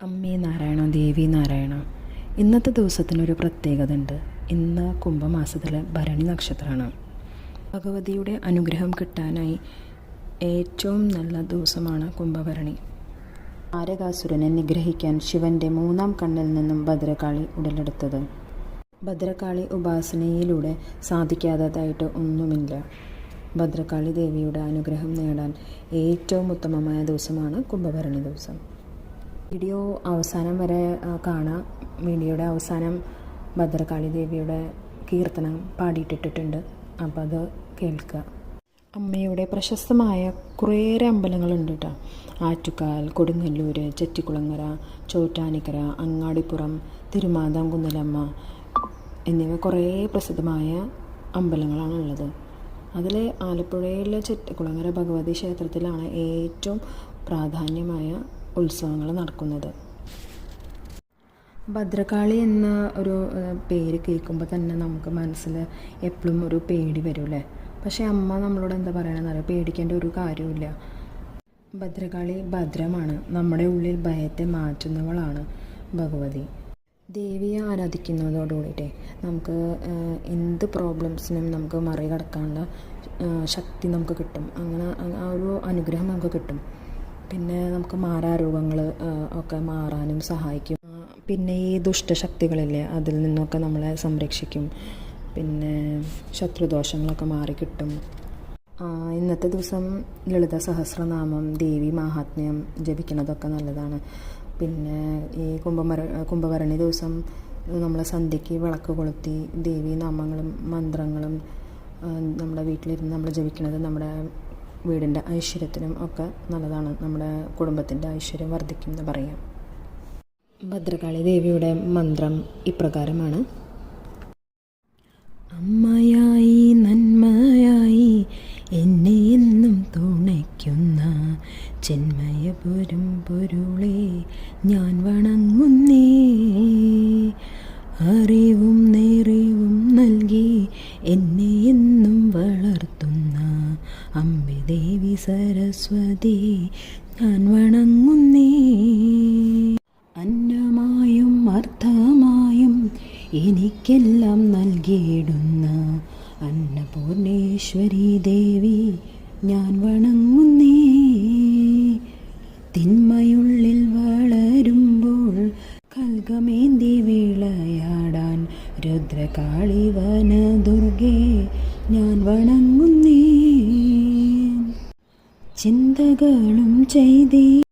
അമ്മേ നാരായണ, ദേവി നാരായണ. ഇന്നത്തെ ദിവസത്തിനൊരു പ്രത്യേകത ഉണ്ട്. ഇന്ന് കുംഭമാസത്തിലെ ഭരണി നക്ഷത്രമാണ്. ഭഗവതിയുടെ അനുഗ്രഹം കിട്ടാനായി ഏറ്റവും നല്ല ദിവസമാണ് കുംഭഭരണി. താരകാസുരനെ നിഗ്രഹിക്കാൻ ശിവൻ്റെ 3-ാം കണ്ണിൽ നിന്നും ഭദ്രകാളി ഉടലെടുത്തത്. ഭദ്രകാളി ഉപാസനയിലൂടെ സാധിക്കാത്തതായിട്ട് ഒന്നുമില്ല. ഭദ്രകാളി ദേവിയുടെ അനുഗ്രഹം നേടാൻ ഏറ്റവും ഉത്തമമായ ദിവസമാണ് കുംഭഭരണി ദിവസം. വീഡിയോ അവസാനം വരെ കാണാം. വീഡിയോയുടെ അവസാനം ഭദ്രകാളി ദേവിയുടെ കീർത്തനം പാടിയിട്ടിട്ടുണ്ട്. അപ്പോൾ അത് കേൾക്കുക. അമ്മയുടെ പ്രശസ്തമായ കുറേയേറെ അമ്പലങ്ങളുണ്ട് കേട്ടോ. ആറ്റുകാൽ, കൊടുങ്ങല്ലൂർ, ചെറ്റിക്കുളങ്ങര, ചോറ്റാനിക്കര, അങ്ങാടിപ്പുറം, തിരുമാതാംകുന്നിലമ്മ എന്നിവ കുറേ പ്രസിദ്ധമായ അമ്പലങ്ങളാണുള്ളത്. അതിൽ ആലപ്പുഴയിലെ ചെറ്റിക്കുളങ്ങര ഭഗവതി ക്ഷേത്രത്തിലാണ് ഏറ്റവും പ്രാധാന്യമായ ഉത്സവങ്ങൾ നടക്കുന്നത്. ഭദ്രകാളി എന്ന ഒരു പേര് കേൾക്കുമ്പോൾ തന്നെ നമുക്ക് മനസ്സിൽ എപ്പോഴും ഒരു പേടി വരുമല്ലേ. പക്ഷേ അമ്മ നമ്മളോട് എന്താ പറയണമെന്നറിയാം, പേടിക്കേണ്ട ഒരു കാര്യമില്ല. ഭദ്രകാളി ഭദ്രമാണ്. നമ്മുടെ ഉള്ളിൽ ഭയത്തെ മാറ്റുന്നവളാണ് ഭഗവതി. ദേവിയെ ആരാധിക്കുന്നതോടുകൂടിയിട്ടേ നമുക്ക് എന്ത് പ്രോബ്ലംസിനും നമുക്ക് മറികടക്കാനുള്ള ശക്തി നമുക്ക് കിട്ടും. അങ്ങനെ ആ ഒരു അനുഗ്രഹം നമുക്ക് കിട്ടും. പിന്നെ നമുക്ക് മാറാരോഗങ്ങൾ ഒക്കെ മാറാനും സഹായിക്കും. പിന്നെ ഈ ദുഷ്ടശക്തികളില്ലേ, അതിൽ നിന്നൊക്കെ നമ്മളെ സംരക്ഷിക്കും. പിന്നെ ശത്രുദോഷങ്ങളൊക്കെ മാറിക്കിട്ടും. ഇന്നത്തെ ദിവസം ലളിത സഹസ്രനാമം, ദേവി മാഹാത്മ്യം ജപിക്കുന്നതൊക്കെ നല്ലതാണ്. പിന്നെ ഈ കുംഭഭരണി ദിവസം നമ്മൾ സന്ധ്യയ്ക്ക് വിളക്ക് കൊളുത്തി ദേവി നാമങ്ങളും മന്ത്രങ്ങളും നമ്മുടെ വീട്ടിലിരുന്ന് നമ്മൾ ജപിക്കുന്നത് നമ്മുടെ വീടിൻ്റെ ഐശ്വര്യത്തിനും ഒക്കെ നല്ലതാണ്. നമ്മുടെ കുടുംബത്തിൻ്റെ ഐശ്വര്യം വർദ്ധിക്കും എന്ന് പറയാം. ഭദ്രകാളി ദേവിയുടെ മന്ത്രം ഇപ്രകാരമാണ്: അമ്മയായി നന്മയായി എന്നെ എന്നും തുണയ്ക്കുന്ന ചെന്മയപുരം പൊരുളെ ഞാൻ വണങ്ങുന്നേ. അറിവും നേറിവും നൽകി എന്നെ എന്നും വളർത്തുന്ന അംബേ ദേവി സരസ്വതി ഞാൻ വണങ്ങുന്നേ. അന്നമായും അർത്ഥമായും എനിക്കെല്ലാം നൽകിയിടുന്ന അന്നപൂർണേശ്വരി ദേവി ഞാൻ വണങ്ങുന്നേ. തിന്മയുള്ളിൽ വളരുമ്പോൾ കൽകമേന്തി വിളയാടാൻ രുദ്രകാളി വനദുർഗേ ഞാൻ വണങ്ങുന്നേ. ചിന്തകളും ചെയ്തേ